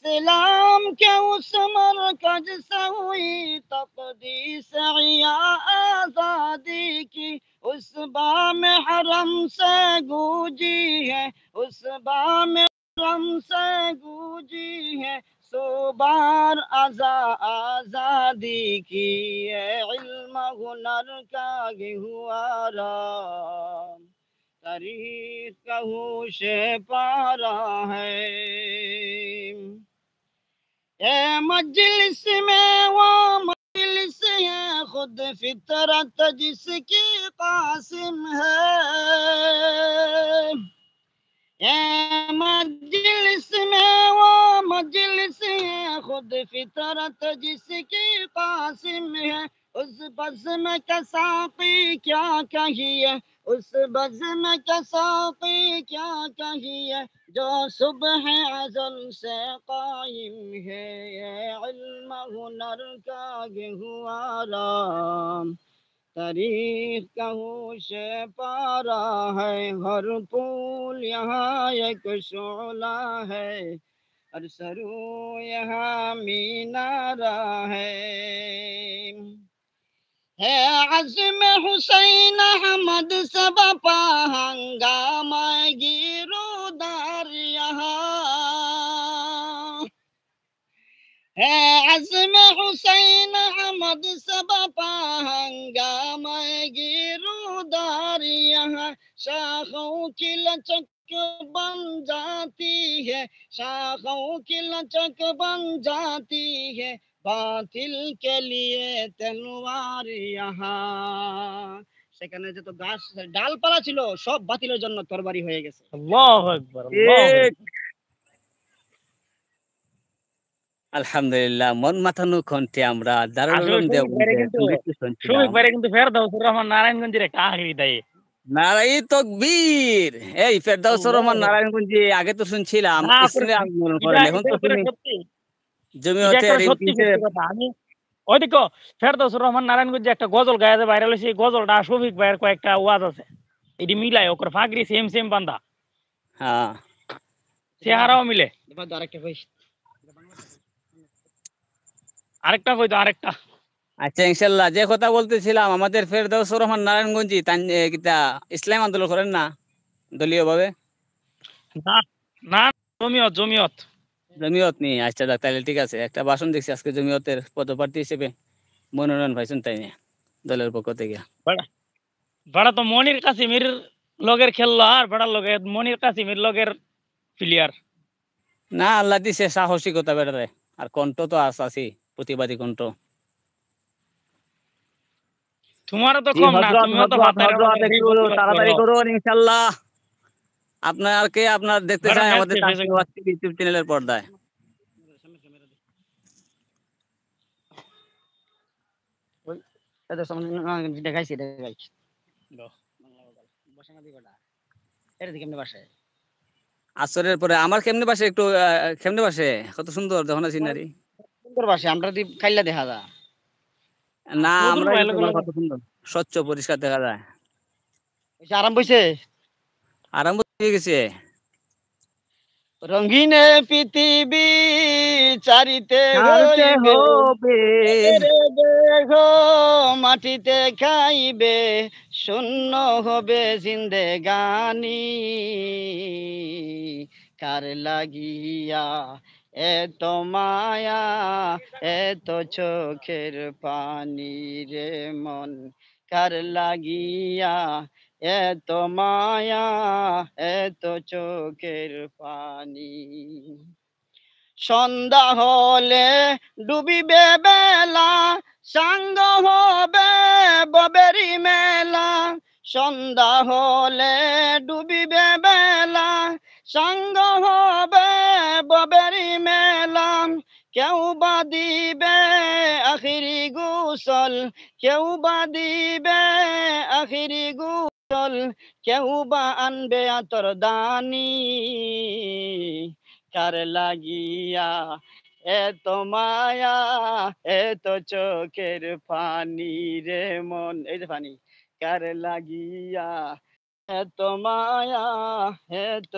इस्लाम के उस मरकज से हुई तक़दीस या आज़ादी की, उस बाम हरम से गूंजी है, उस बाम हरम से गूंजी है सुबार आज़ादी की। ये इल्म हुनर का गहुआरा तारीख का होश पारा है। ये मजलिस में वो मजलिस है, खुद फितरत जिसकी कासिम है। ये मजलिस में वो मजलिस है, खुद फितरत जिसकी कासिम है। उस बज़्म का साक़ी क्या कहिए, उस बज़्म का साक़ी क्या कहिए, जो सुबह अज़ल से कायम है। ये इल्म हुनर का गहुआरा तारीख का होश पारा है। हर फूल यहाँ एक शोला है, हर सरू यहाँ मीनारा है अज़्म हुसैन अहमद सब पा हंगामा गिरोदार यहाँ है। अज़्म हुसैन अहमद सब पा हंगामा गिरोदार यहाँ। शाखों की लचक बन जाती है, शाखों की लचक बन जाती है, बातिल के लिए तलवार यहाँ। সেখানে যত গাছ ডালপালা ছিল সব বাতিলের জন্য তরবারি হয়ে গেছে। আল্লাহু আকবার, আল্লাহু আকবার। আলহামদুলিল্লাহ, মন মাতানো কণ্ঠে আমরা দারুল উলুম দেওবন্দের সঙ্গীত শুনছিলাম। শফিক ভাই কিন্তু ফেরদৌসুর রহমান নারায়ণগঞ্জের একটা আখেরি দেয়। নারাই তকবীর। এই ফেরদৌসুর রহমান নারায়ণগঞ্জে আগে তো শুনছিলাম, ইসলামে আন্দোলন করেন, এখন তো শুনি জমিয়তে আমি ওই দেখো ফেরদৌসুর রহমান নারায়ণগঞ্জে একটা গজল গায়ে ভাইরাল হয়েছে। গজলটা শফিক ভাইয়ের কয়েকটা ওয়াজ আছে, এটি মিলায় ওকর ফাগরি সেম সেম বান্দা। হ্যাঁ, চেহারাও মিলে। আরেকটা কইতো আরেকটা। আচ্ছা, ইনশাল্লাহ যে কথা বলতেছিলাম, আমাদের ফেরদৌসুর রহমান নারায়ণগঞ্জি কিতা ইসলাম আন্দোলন করেন না দলীয় ভাবে? না না, জমিয়ত জমিয়ত জমিয়ত নেই। আচ্ছা যাক, তাহলে ঠিক আছে। একটা ভাষণ দেখছি আজকে জমিয়তের পদপ্রার্থী হিসেবে মনোনয়ন পাইছেন, তাই না দলের পক্ষ থেকে? বড়া তো মনির কাসিমের লগের খেললো, আর বড়ার লগে মনির কাসিমের লগের প্লেয়ার না। আল্লাহ দিছে সাহসিকতা বেড়ারে, আর কণ্ঠ তো আছে, প্রতিবাদী কণ্ঠ। তোমারও তো কম না, তুমিও তো তাড়াতাড়ি করুন ইনশাআল্লাহ। আপনাকে আপনার দেখতে চাই আমাদের ইউটিউব চ্যানেলের পর্দায়। দেখাইছি দেখাইছি আসরের পরে আমার কেমনে বাসে, একটু কেমনে বাসে, কত সুন্দর যখন সিনারি সুন্দর বাসে। আমরা খাইলা দেখা যায় না, আমরা কত সুন্দর স্বচ্ছ পরিষ্কার দেখা যায়। আরাম বইছে, আরাম হয়ে গেছে। রঙিন পৃথিবী চারিতে হবে, দেখো মাটিতে খাইবে, শূন্য হবে জিন্দেগানি। কার লাগিয়া এত মায়া, এত চোখের পানি রে মন, কার লাগিয়া এত মায়া, এত চোখের পানি। সন্ধ্যা হলে ডুবিবে বেলা, সাঙ্গ হবে ববেরি মেলা। সন্ধ্যা হলে ডুবিবে বেলা, সাঙ্গ হবে ববেরি মেলা। কেউ বা দিবে আখিরি গোসল, কেউ বা দিবে আখিরি গোসল, কেউ বা আনবে আতর দানি। কার লাগিয়া এত মায়া, এত চোখের পানি রে মন, এই যে পানি, কার লাগিয়া এত মায়া, এত